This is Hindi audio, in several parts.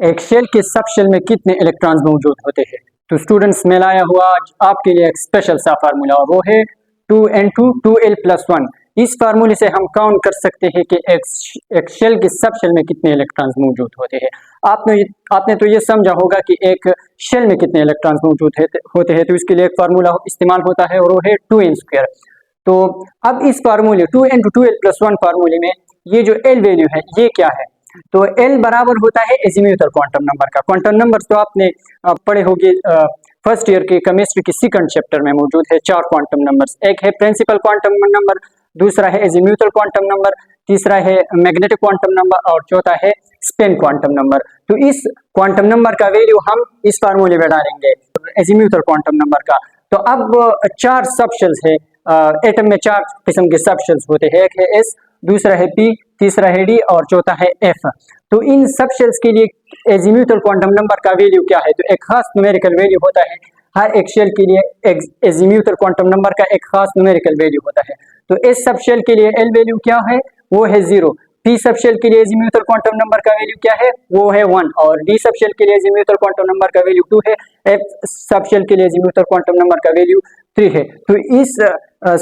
एक शेल के सब शेल में कितने इलेक्ट्रॉन्स मौजूद होते हैं। तो स्टूडेंट्स मैं लाया हुआ आज आपके लिए एक स्पेशल सा फार्मूला और वो है 2n2 2l+1। इस फार्मूले से हम काउंट कर सकते हैं कि एक शेल के सब शेल में कितने इलेक्ट्रॉन्स मौजूद होते हैं। आपने तो ये समझा होगा कि एक शेल में कितने इलेक्ट्रॉन्स मौजूद होते हैं। तो इसके लिए एक फार्मूला इस्तेमाल होता है और वो है 2n²। तो अब इस फार्मूले 2n2 2l+1 फार्मूले में ये जो l वैल्यू है ये क्या है। तो L बराबर होता है एजीम्यूथल क्वांटम नंबर का। क्वांटम नंबर तो आपने पढ़े होंगे फर्स्ट ईयर के केमिस्ट्री के सेकंड चैप्टर में मौजूद है। 4 क्वांटम नंबर्स, एक है प्रिंसिपल क्वांटम नंबर, दूसरा है एजीम्यूथल क्वांटम नंबर, तीसरा है मैग्नेटिक क्वांटम नंबर और चौथा है स्पिन क्वांटम नंबर। तो इस क्वांटम नंबर का वैल्यू हम इस फार्मूले में डालेंगे एजीम्यूथल क्वांटम नंबर का। तो अब 4 सबशेल्स है, एटम में 4 किस्म के सबशेल्स होते हैं। एक है S, दूसरा है P, तीसरा है D और चौथा है F। तो इन सब शेल्स के लिए एजीम्यूथल क्वांटम नंबर का वैल्यू क्या है। तो एक खास न्यूमेरिकल वैल्यू होता है हर एक शेल के लिए। एजीम्यूथल क्वांटम नंबर का एक खास न्यूमेरिकल वैल्यू होता है। तो S सब शेल के लिए L वैल्यू क्या है, वो है 0। P सब शेल के लिए एजीम्यूथल क्वांटम नंबर का वैल्यू क्या है, वो है 1 और D सब शेल के लिए एजीम्यूथल क्वांटम नंबर का वैल्यू 2 है। F सब शेल के लिए एजीम्यूथल क्वांटम नंबर का वैल्यू 3 है। तो इस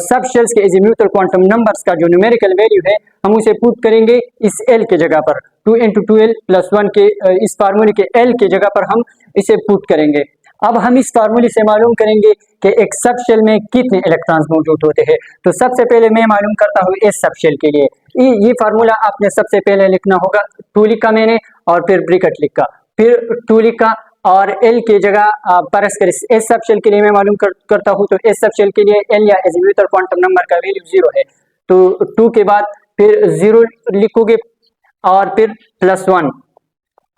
सब शेल्स के एजीम्यूथल क्वांटम नंबर्स का जो न्यूमेरिकल वैल्यू है हम उसे पुट करेंगे इस L के जगह पर। 2n2 2l+1 के इस फार्मूले के L के जगह पर हम इसे पुट करेंगे। अब हम इस फार्मूले से मालूम करेंगे कि एक सब शेल में कितने इलेक्ट्रॉन्स मौजूद होते हैं। तो सबसे पहले मैं मालूम करता हूँ इस सब शेल के लिए। ये फार्मूला आपने सबसे पहले लिखना होगा। 2 लिखा मैंने और फिर ब्रैकेट लिखा, फिर 2 लिखा और L की जगह परस्पर एस सब शेल के लिए मैं मालूम करता हूँ। तो एस सब शेल के लिए L या एजीम्यूथल क्वांटम नंबर का वैल्यू 0 है। तो 2 के बाद फिर 0 लिखोगे और फिर +1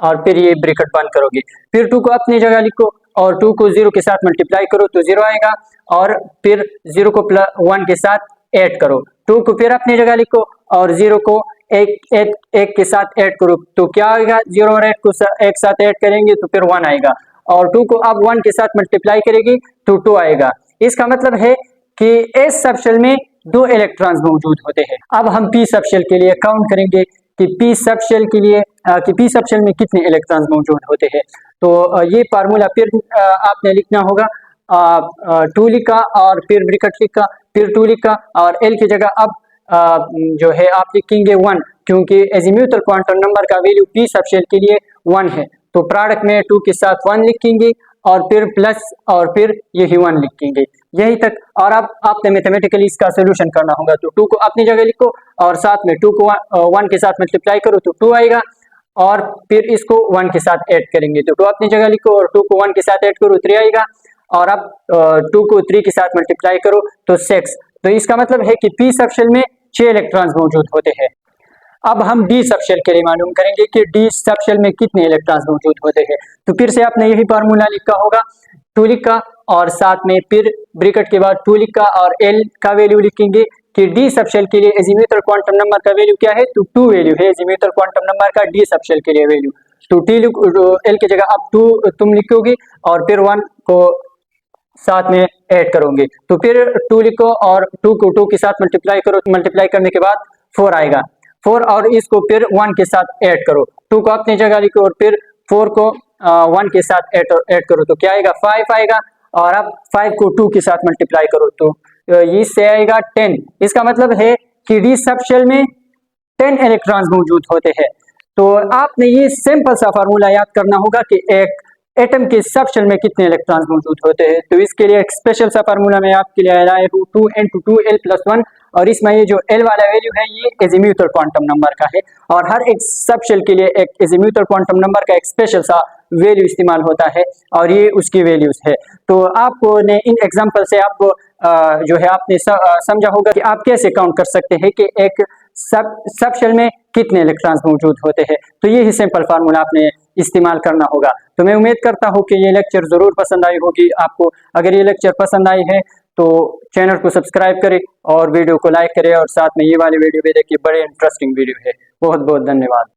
और फिर ये ब्रैकेट बंद करोगे। फिर 2 को अपनी जगह लिखो और 2 को 0 के साथ मल्टीप्लाई करो तो 0 आएगा और फिर 0 को 1 के साथ ऐड करो। 2 को फिर अपनी जगह लिखो और 0 को एक के साथ ऐड करो तो क्या आएगा, 0 और 8 को एक साथ ऐड करेंगे तो फिर 1 आएगा और 2 को अब 1 के साथ मल्टीप्लाई करेगी तो 2 आएगा। इसका मतलब है कि एस सब शेल में 2 इलेक्ट्रॉन्स मौजूद होते हैं। अब हम पी सब शेल के लिए काउंट करेंगे कि पी सब शेल के लिए पी सब शेल में कितने इलेक्ट्रॉन्स मौजूद होते हैं। तो ये फार्मूला फिर आपने लिखना होगा। 2 लिखा और फिर ब्रैकेट लिखा, फिर 2 लिखा और L की जगह अब जो है आप लिखेंगे 1 क्योंकि एजीम्यूथल क्वांटम नंबर का वैल्यू पी सब शेल के लिए 1 है। तो प्रोडक्ट में 2 के साथ 1 लिखेंगे और फिर प्लस और फिर यही 1 लिखेंगे, यही तक। और अब आपने मैथमेटिकली इसका सोल्यूशन करना होगा। तो 2 को अपनी जगह लिखो और साथ में 2 को 1 के साथ मल्टीप्लाई करो तो 2 आएगा और फिर इसको 1 के साथ ऐड करेंगे तो 2 अपनी जगह लिखो और 2 को 1 के साथ ऐड करो 3 आएगा और अब 2 को 3 के साथ मल्टीप्लाई करो तो 6। तो इसका मतलब है कि पी सब शेल में 6 इलेक्ट्रॉन्स मौजूद होते हैं। अब हम डी सब शेल के लिए मालूम करेंगे कि डी सब शेल में कितने इलेक्ट्रॉन्स मौजूद होते हैं। तो फिर से आपने यही फार्मूला लिखा होगा। 2 लिखा और साथ में फिर ब्रैकेट के बाद 2 लिखा और L का वैल्यू लिखेंगे कि डी सब शेल के लिए एजीम्यूथल क्वांटम नंबर का वैल्यू क्या है। तो 2 वैल्यू है एजीम्यूथल क्वांटम नंबर का डी सब शेल के लिए वैल्यू। तो L की जगह अब 2 तुम लिखोगे और फिर 1 को साथ में ऐड करोगे तो फिर 2 लिखो और 2 को 2 के साथ मल्टीप्लाई करो। मल्टीप्लाई करने के बाद 4 आएगा, 4 और इसको फिर 1 के साथ ऐड करो। 2 को अपनी जगह लिखो और फिर 4 को 1 के साथ ऐड करो तो क्या आएगा, 5 आएगा और अब 5 को 2 के साथ मल्टीप्लाई करो तो इससे आएगा 10। इसका मतलब है कि डी सब शेल में 10 इलेक्ट्रॉन्स मौजूद होते हैं। तो आपने ये सिंपल सा फार्मूला याद करना होगा कि एक एटम के सब शेल में कितने इलेक्ट्रॉन्स मौजूद होते हैं। तो इसके लिए एक स्पेशल सा फार्मूला मैं आपके लिए लाया हूँ 2n2 2l+1 और इसमें ये जो L वाला वैल्यू है ये एजीम्यूथल क्वांटम नंबर का है और हर एक सब शेल के लिए एक एजीम्यूथल क्वांटम नंबर का एक स्पेशल सा वैल्यू इस्तेमाल होता है और ये उसकी वैल्यूज है। तो आपने इन एग्जाम्पल से आप जो है आपने समझा होगा कि आप कैसे काउंट कर सकते हैं कि एक सब शेल में कितने इलेक्ट्रॉन्स मौजूद होते हैं। तो ये ही सिंपल फार्मूला आपने इस्तेमाल करना होगा। तो मैं उम्मीद करता हूँ कि ये लेक्चर जरूर पसंद आई होगी आपको। अगर ये लेक्चर पसंद आई है तो चैनल को सब्सक्राइब करें और वीडियो को लाइक करें और साथ में ये वाली वीडियो भी देखिए, बड़े इंटरेस्टिंग वीडियो है। बहुत बहुत धन्यवाद।